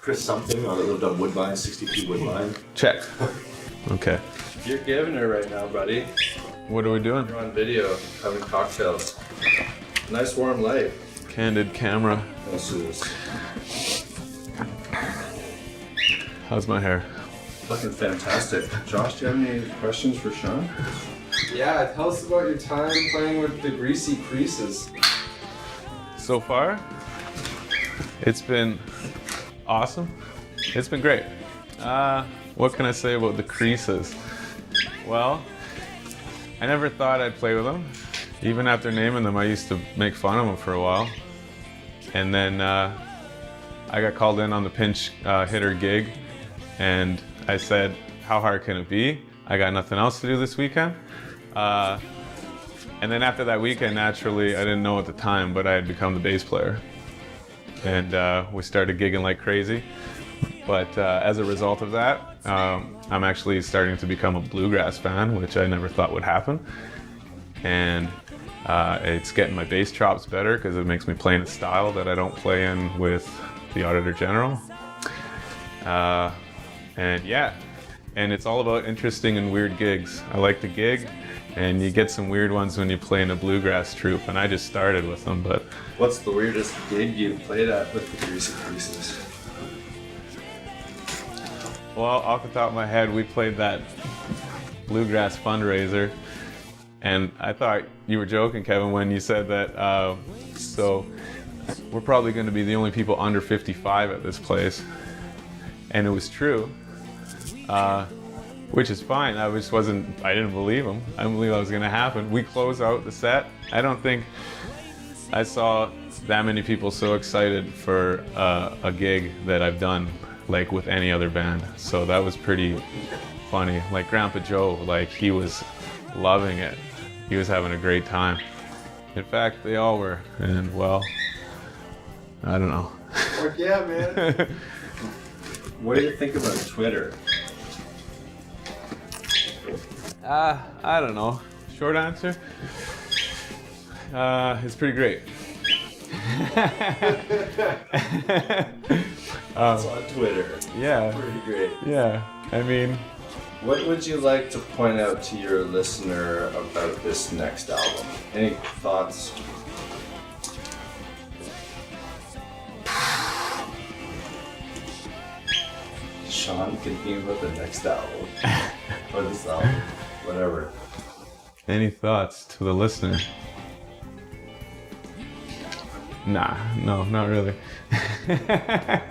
Chris something that lived on Woodbine, 62 Woodbine. Check. Okay. You're giving her right now, buddy. What are we doing? You're on video, having cocktails. Nice warm light. Candid camera. This is How's my hair? fucking fantastic. Josh, do you have any questions for Sean? Yeah, tell us about your time playing with the greasy creases. So far, it's been awesome. It's been great. What can I say about the creases? Well, I never thought I'd play with them. Even after naming them, I used to make fun of them for a while. And then I got called in on the pinch hitter gig, and I said, how hard can it be? I got nothing else to do this weekend. And then after that weekend, naturally, I didn't know at the time, but I had become the bass player. And we started gigging like crazy. But as a result of that, I'm actually starting to become a bluegrass fan, which I never thought would happen. And it's getting my bass chops better because it makes me play in a style that I don't play in with the Auditor General. And yeah, and it's all about interesting and weird gigs. I like to gig, and you get some weird ones when you play in a bluegrass troupe, and I just started with them, but... What's the weirdest gig you've played at with the Greasy Creases? Well, off the top of my head, we played that bluegrass fundraiser, and I thought you were joking, Kevin, when you said that, so we're probably going to be the only people under 55 at this place. And it was true, which is fine. I didn't believe him. I didn't believe that was going to happen. We close out the set. I don't think I saw that many people so excited for a gig that I've done, like with any other band. So that was pretty funny. Like Grandpa Joe, like he was loving it. He was having a great time. In fact, they all were. And well, I don't know. Heck yeah, man. What do you think about Twitter? I don't know. Short answer? It's pretty great. It's on Twitter. Yeah. Pretty great. Yeah. I mean, What would you like to point out to your listener about this next album? Any thoughts? Sean thinking about the next album. Or this album. Whatever. any thoughts to the listener? Nah, no, not really. I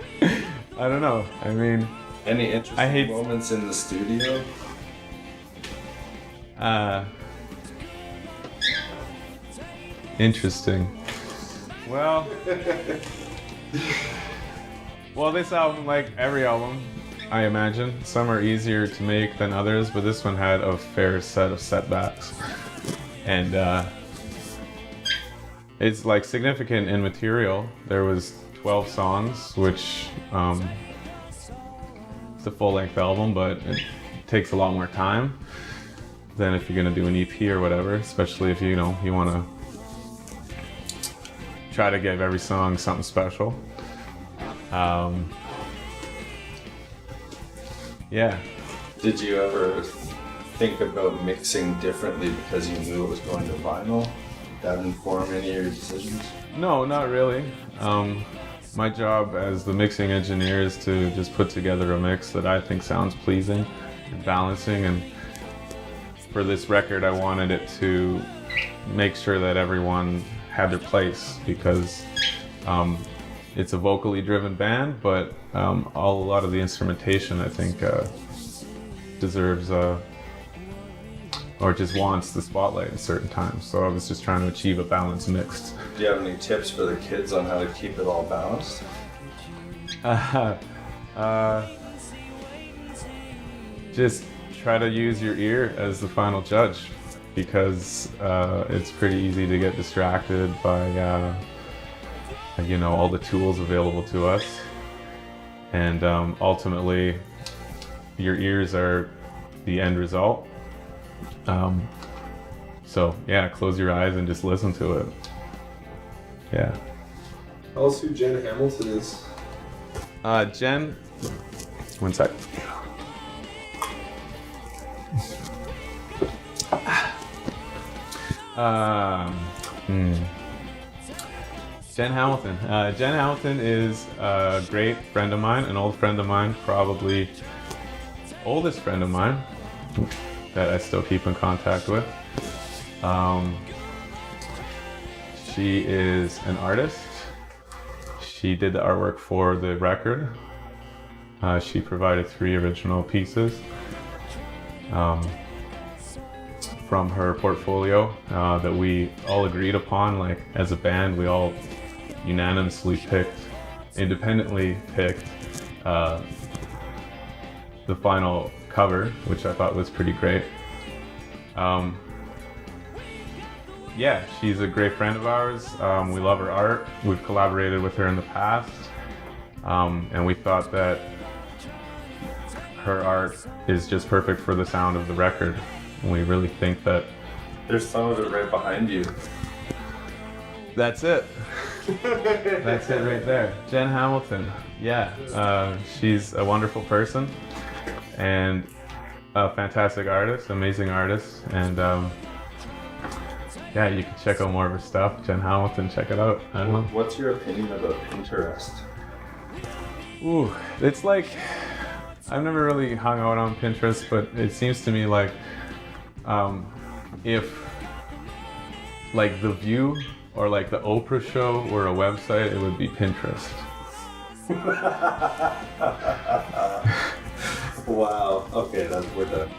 don't know. I mean, Any interesting moments in the studio? Interesting. Well, this album, like every album, I imagine, some are easier to make than others, but this one had a fair set of setbacks. And it's like significant in material. There was 12 songs, which it's a full-length album, but it takes a lot more time than if you're gonna do an EP or whatever, especially if you want to try to give every song something special. Yeah. Did you ever think about mixing differently because you knew it was going to vinyl? Did that inform any of your decisions? No, not really. My job as the mixing engineer is to just put together a mix that I think sounds pleasing and balancing, and for this record I wanted it to make sure that everyone had their place, because it's a vocally driven band, but a lot of the instrumentation I think deserves or just wants the spotlight at certain times. So I was just trying to achieve a balanced mix. Do you have any tips for the kids on how to keep it all balanced? Just try to use your ear as the final judge, because it's pretty easy to get distracted by all the tools available to us, and ultimately your ears are the end result. So yeah, close your eyes and just listen to it. Yeah. Tell us who Jen Hamilton is. Jen, one sec. Jen Hamilton. Jen Hamilton is a great friend of mine, an old friend of mine, probably oldest friend of mine that I still keep in contact with. She is an artist. She did the artwork for the record. She provided 3 original pieces from her portfolio that we all agreed upon. Like as a band, we all unanimously independently picked the final cover, which I thought was pretty great. Yeah, she's a great friend of ours. We love her art. We've collaborated with her in the past, and we thought that her art is just perfect for the sound of the record. We really think that There's some of it right behind you. that's it. That's it right there. Jen Hamilton. Yeah, she's a wonderful person and a fantastic artist, amazing artist. And yeah, you can check out more of her stuff. Jen Hamilton, check it out. I don't know. What's your opinion about Pinterest? Ooh, it's like, I've never really hung out on Pinterest, but it seems to me like if like The View or like the Oprah show were a website, it would be Pinterest. Wow. Okay, we're done.